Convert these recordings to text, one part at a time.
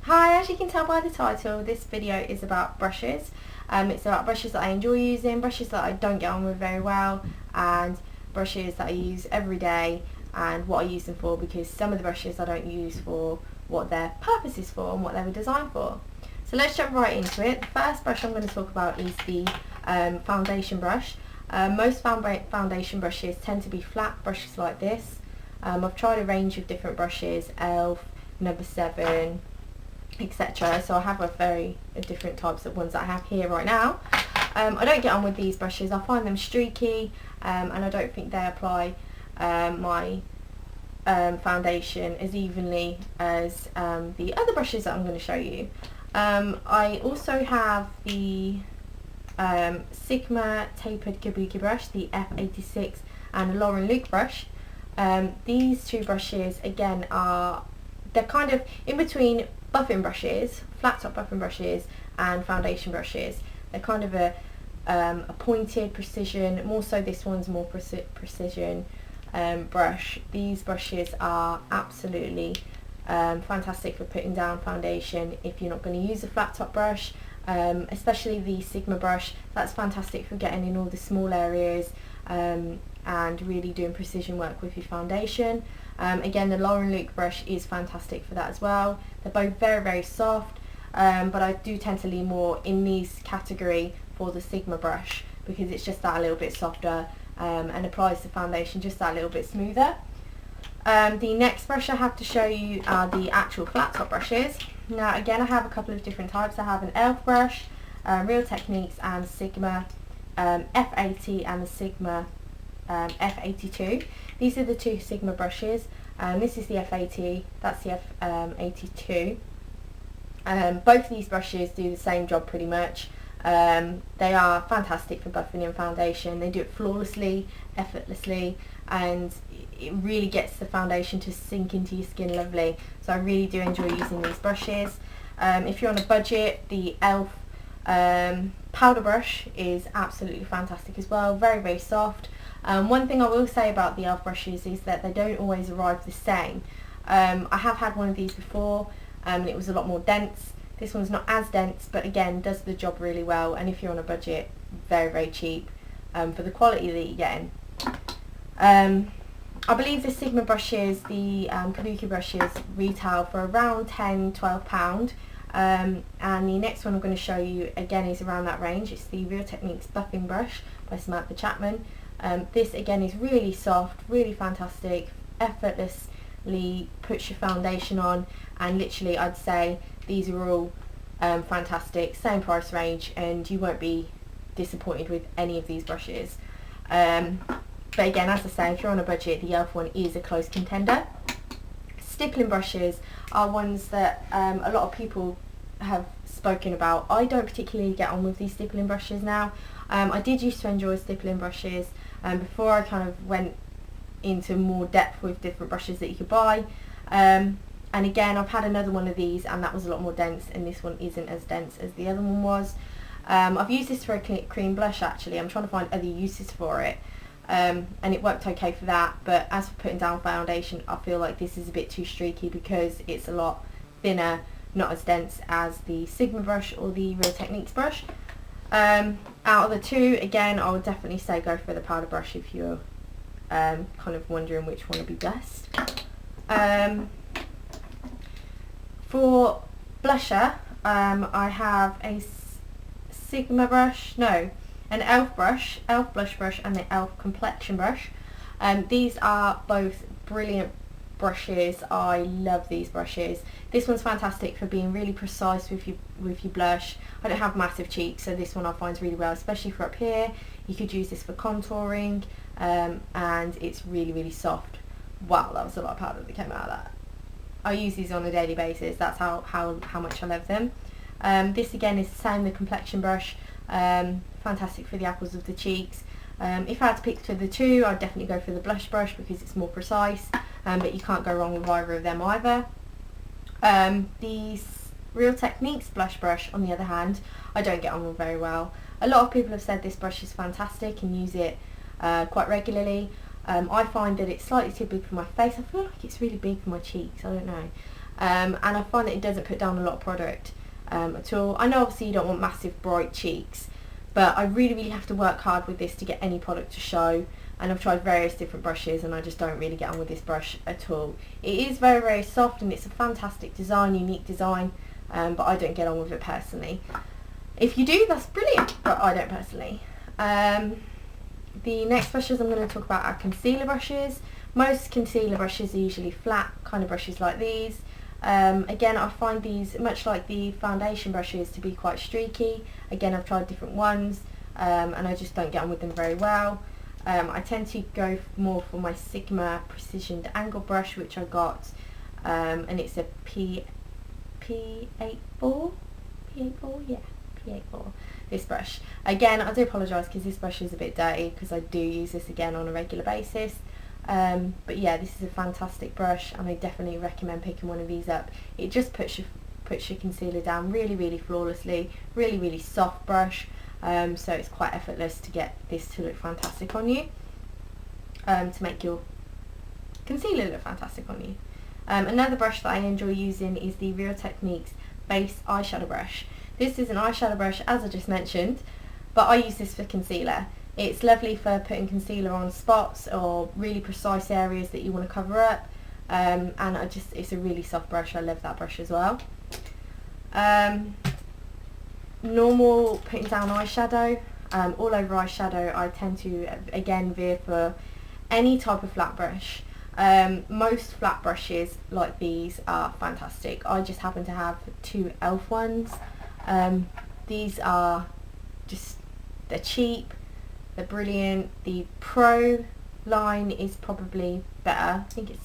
Hi, as you can tell by the title, this video is about brushes. It's about brushes that I enjoy using, brushes that I don't get on with very well, and brushes that I use every day and what I use them for, because some of the brushes I don't use for what their purpose is for and what they were designed for. So let's jump right into it. The first brush I'm going to talk about is the foundation brush. Most foundation brushes tend to be flat brushes like this. I've tried a range of different brushes, e.l.f., number 7, etc. So I have different types of ones that I have here right now. I don't get on with these brushes. I find them streaky, and I don't think they apply my foundation as evenly as the other brushes that I'm going to show you. I also have the Sigma tapered kabuki brush, the F86, and the Lauren Luke brush. These two brushes again they're kind of in between buffing brushes, flat top buffing brushes, and foundation brushes. They're kind of a pointed precision, more so this one's more precision brush. These brushes are absolutely fantastic for putting down foundation if you're not going to use a flat top brush, especially the Sigma brush. That's fantastic for getting in all the small areas and really doing precision work with your foundation. Again, the Lauren Luke brush is fantastic for that as well. They're both very soft, but I do tend to lean more in this category for the Sigma brush because it's just that a little bit softer and applies the foundation just that little bit smoother. The next brush I have to show you are the actual flat top brushes. Now again, I have a couple of different types. I have an e.l.f. brush, Real Techniques and Sigma F80 and the Sigma F82. These are the two Sigma brushes. This is the F80, that's the F82. Both of these brushes do the same job pretty much. They are fantastic for buffing in foundation. They do it flawlessly, effortlessly, and it really gets the foundation to sink into your skin lovely. So I really do enjoy using these brushes. If you're on a budget, the e.l.f. Powder brush is absolutely fantastic as well, very soft. One thing I will say about the e.l.f. brushes is that they don't always arrive the same. I have had one of these before and it was a lot more dense. This one's not as dense, but again does the job really well, and if you're on a budget, very cheap for the quality that you're getting. I believe the Sigma brushes, the kabuki brushes, retail for around £10–12. And the next one I'm going to show you again is around that range. It's the Real Techniques buffing brush by Samantha Chapman. This again is really soft, really fantastic, effortlessly puts your foundation on, and literally I'd say these are all fantastic, same price range, and you won't be disappointed with any of these brushes. But again, as I say, if you're on a budget, the e.l.f. one is a close contender. Stippling brushes are ones that a lot of people have spoken about. I don't particularly get on with these stippling brushes now. I did used to enjoy stippling brushes before I kind of went into more depth with different brushes that you could buy. And again, I've had another one of these and that was a lot more dense, and this one isn't as dense as the other one was. I've used this for a cream blush actually. I'm trying to find other uses for it. And it worked okay for that, but as for putting down foundation, I feel like this is a bit too streaky because it's a lot thinner, not as dense as the Sigma brush or the Real Techniques brush. Out of the two, again, I would definitely say go for the powder brush if you're kind of wondering which one would be best. For blusher, I have a Sigma brush, no, an e.l.f. brush, e.l.f. blush brush, and the e.l.f. complexion brush. These are both brilliant brushes. I love these brushes. This one's fantastic for being really precise with your blush. I don't have massive cheeks, so this one I find really well, especially for up here. You could use this for contouring, and it's really soft. Wow, that was a lot of powder that came out of that. I use these on a daily basis. That's how much I love them. This again is the same, the complexion brush. Fantastic for the apples of the cheeks. If I had to pick for the two, I'd definitely go for the blush brush because it's more precise, but you can't go wrong with either of them either. The Real Techniques blush brush, on the other hand, I don't get on with very well. A lot of people have said this brush is fantastic and use it quite regularly. I find that it's slightly too big for my face. I feel like it's really big for my cheeks, I don't know. and I find that it doesn't put down a lot of product at all. I know obviously you don't want massive bright cheeks, but I really have to work hard with this to get any product to show, and I've tried various different brushes and I just don't really get on with this brush at all. It is very soft and it's a fantastic design, unique design, but I don't get on with it personally. If you do, that's brilliant, but I don't personally. The next brushes I'm going to talk about are concealer brushes. Most concealer brushes are usually flat kind of brushes like these. Again, I find these, much like the foundation brushes, to be quite streaky. Again, I've tried different ones and I just don't get on with them very well. I tend to go more for my Sigma Precision Angle brush, which I got, and it's a P84, yeah, P84, this brush. Again, I do apologise because this brush is a bit dirty because I do use this again on a regular basis. But yeah, this is a fantastic brush and I definitely recommend picking one of these up. It just puts your concealer down really flawlessly, really soft brush, so it's quite effortless to get this to look fantastic on you, to make your concealer look fantastic on you. Another brush that I enjoy using is the Real Techniques Base Eyeshadow Brush. This is an eyeshadow brush, as I just mentioned, but I use this for concealer. It's lovely for putting concealer on spots or really precise areas that you want to cover up, and it's a really soft brush. I love that brush as well. Normal putting down eyeshadow, all over eyeshadow, I tend to again veer for any type of flat brush. Most flat brushes like these are fantastic. I just happen to have two e.l.f. ones. These are they're cheap, they're brilliant. The Pro line is probably better. I think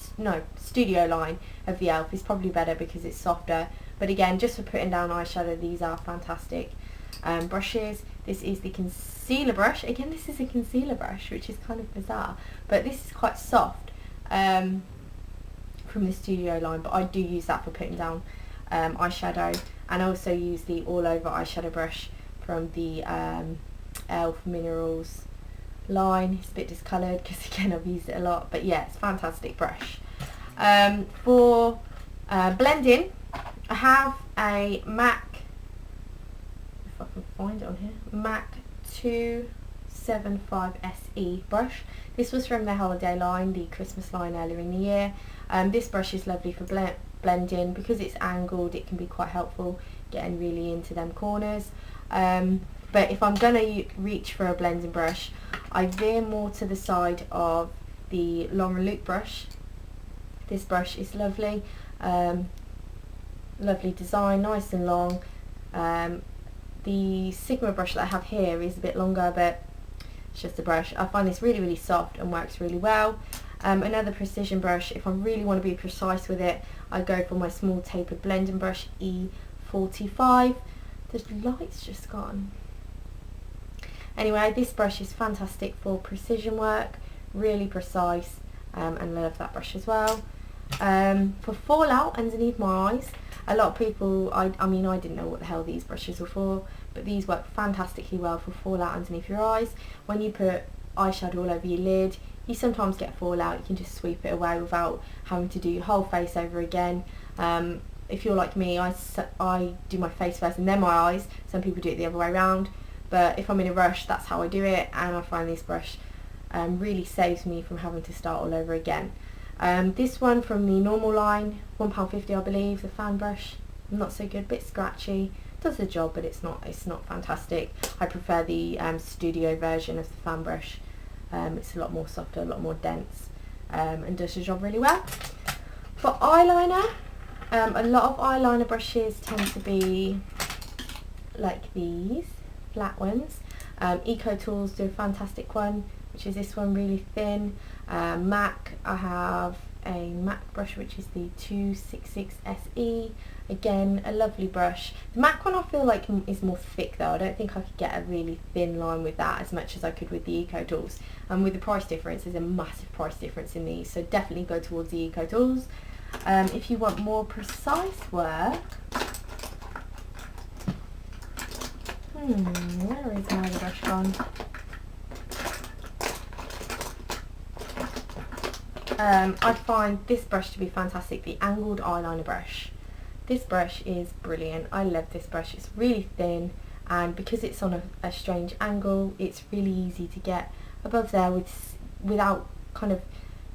Studio line of the e.l.f. is probably better because it's softer. But again, just for putting down eyeshadow, these are fantastic brushes. This is the concealer brush. Again, this is a concealer brush, which is kind of bizarre, but this is quite soft from the Studio line, but I do use that for putting down eyeshadow, and I also use the all over eyeshadow brush from the e.l.f. Minerals line. It's a bit discoloured because again I've used it a lot, but yeah, it's a fantastic brush. For blending, I have a MAC, if I can find it on here, MAC 275 SE brush. This was from their holiday line, the Christmas line earlier in the year. This brush is lovely for blending because it's angled. It can be quite helpful getting really into them corners. But if I'm going to reach for a blending brush, I veer more to the side of the Laura Luke brush. This brush is lovely. Lovely design, nice and long. The Sigma brush that I have here is a bit longer, but it's just a brush. I find this really soft and works really well. Another precision brush, if I really want to be precise with it, I go for my small tapered blending brush E45. The light's just gone. Anyway, this brush is fantastic for precision work, really precise, and I love that brush as well. For fallout underneath my eyes, a lot of people, I mean I didn't know what the hell these brushes were for, but these work fantastically well for fallout underneath your eyes. When you put eyeshadow all over your lid, you sometimes get fallout. You can just sweep it away without having to do your whole face over again. If you're like me, I do my face first and then my eyes. Some people do it the other way around, but if I'm in a rush, that's how I do it, and I find this brush really saves me from having to start all over again. This one from the normal line, £1.50 I believe, the fan brush, not so good, bit scratchy, does the job, but it's not fantastic. I prefer the studio version of the fan brush. It's a lot more softer, a lot more dense, and does the job really well. For eyeliner, a lot of eyeliner brushes tend to be like these flat ones. Eco Tools do a fantastic one, which is this one, really thin. MAC, I have a MAC brush which is the 266 SE. Again, a lovely brush. The MAC one I feel like is more thick though. I don't think I could get a really thin line with that as much as I could with the Eco Tools. And with the price difference, there's a massive price difference in these, so definitely go towards the Eco Tools. If you want more precise work, where is my other brush gone? I find this brush to be fantastic, the angled eyeliner brush. This brush is brilliant. I love this brush. It's really thin, and because it's on a strange angle, it's really easy to get above there without kind of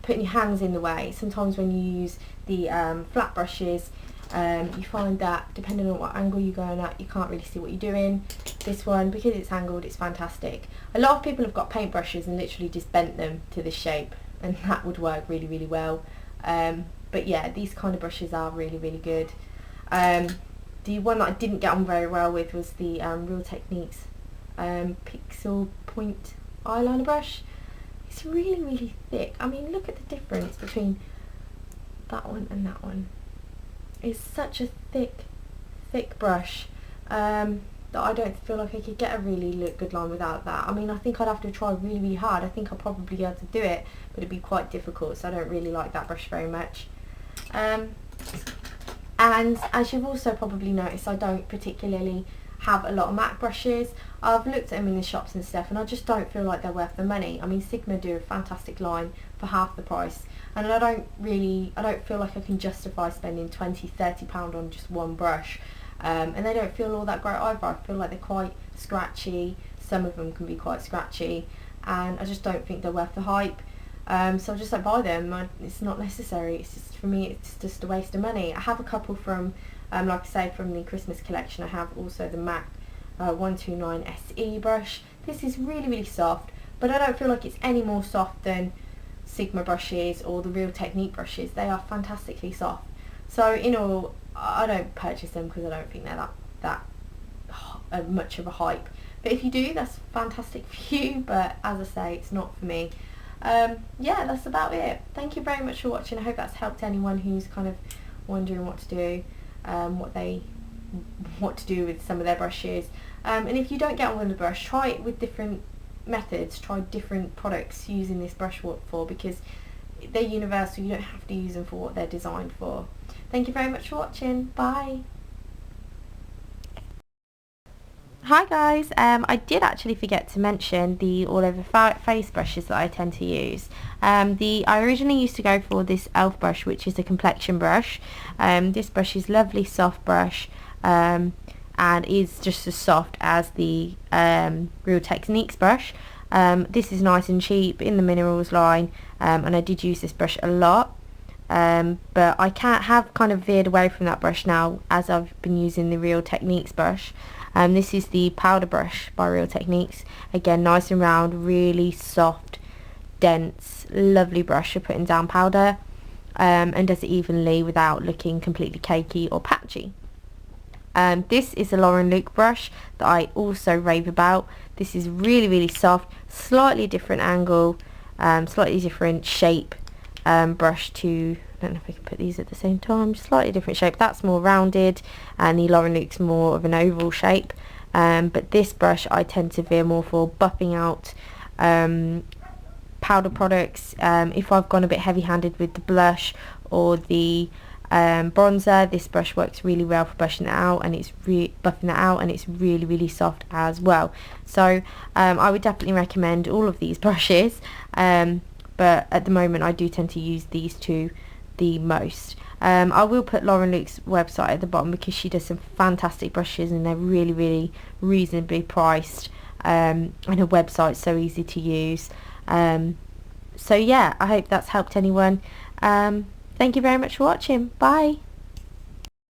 putting your hands in the way. Sometimes when you use the flat brushes, you find that depending on what angle you're going at, you can't really see what you're doing. This one, because it's angled, it's fantastic. A lot of people have got paint brushes and literally just bent them to this shape, and that would work really, really well. But yeah, these kind of brushes are really, really good. The one that I didn't get on very well with was the Real Techniques Pixel Point eyeliner brush. It's really, really thick. I mean, look at the difference between that one and that one. It's such a thick brush that I don't feel like I could get a really good line without that. I mean, I think I'd have to try really, really hard. I think I'd probably be able to do it, but it'd be quite difficult, so I don't really like that brush very much. And as you've also probably noticed, I don't particularly have a lot of MAC brushes. I've looked at them in the shops and stuff, and I just don't feel like they're worth the money. I mean, Sigma do a fantastic line for half the price, and I don't feel like I can justify spending £20–30 on just one brush. And they don't feel all that great either. I feel like they're quite scratchy. Some of them can be quite scratchy, and I just don't think they're worth the hype. So I just don't buy them. It's not necessary. It's just, for me, it's just a waste of money. I have a couple from, like I say, from the Christmas collection. I have also the MAC 129 SE brush. This is really, really soft, but I don't feel like it's any more soft than Sigma brushes or the Real Technique brushes. They are fantastically soft. So in all, I don't purchase them because I don't think they're that much of a hype. But if you do, that's fantastic for you, but as I say, it's not for me. Yeah, that's about it. Thank you very much for watching. I hope that's helped anyone who's kind of wondering what to do, what to do with some of their brushes. And if you don't get on with the brush, try it with different methods. Try different products using this brush for, because they're universal. You don't have to use them for what they're designed for. Thank you very much for watching. Bye. Hi guys, I did actually forget to mention the all over face brushes that I tend to use. I originally used to go for this e.l.f. brush, which is a complexion brush. This brush is lovely soft brush, and is just as soft as the Real Techniques brush. This is nice and cheap in the minerals line, and I did use this brush a lot. But I have kind of veered away from that brush now, as I've been using the Real Techniques brush. This is the powder brush by Real Techniques. Again, nice and round, really soft, dense, lovely brush for putting down powder, and does it evenly without looking completely cakey or patchy. This is a Lauren Luke brush that I also rave about. This is really, really soft, slightly different angle, slightly different shape brush to, I don't know if I can put these at the same time, slightly different shape. That's more rounded, and the Lauren Luke's more of an oval shape. But this brush I tend to veer more for buffing out powder products. If I've gone a bit heavy-handed with the blush or the bronzer, this brush works really well for buffing it out, and it's buffing that out, and it's really, really soft as well. So I would definitely recommend all of these brushes, but at the moment I do tend to use these two the most. I will put Lauren Luke's website at the bottom, because she does some fantastic brushes, and they're really, really reasonably priced, and her website's so easy to use. So yeah, I hope that's helped anyone. Thank you very much for watching. Bye.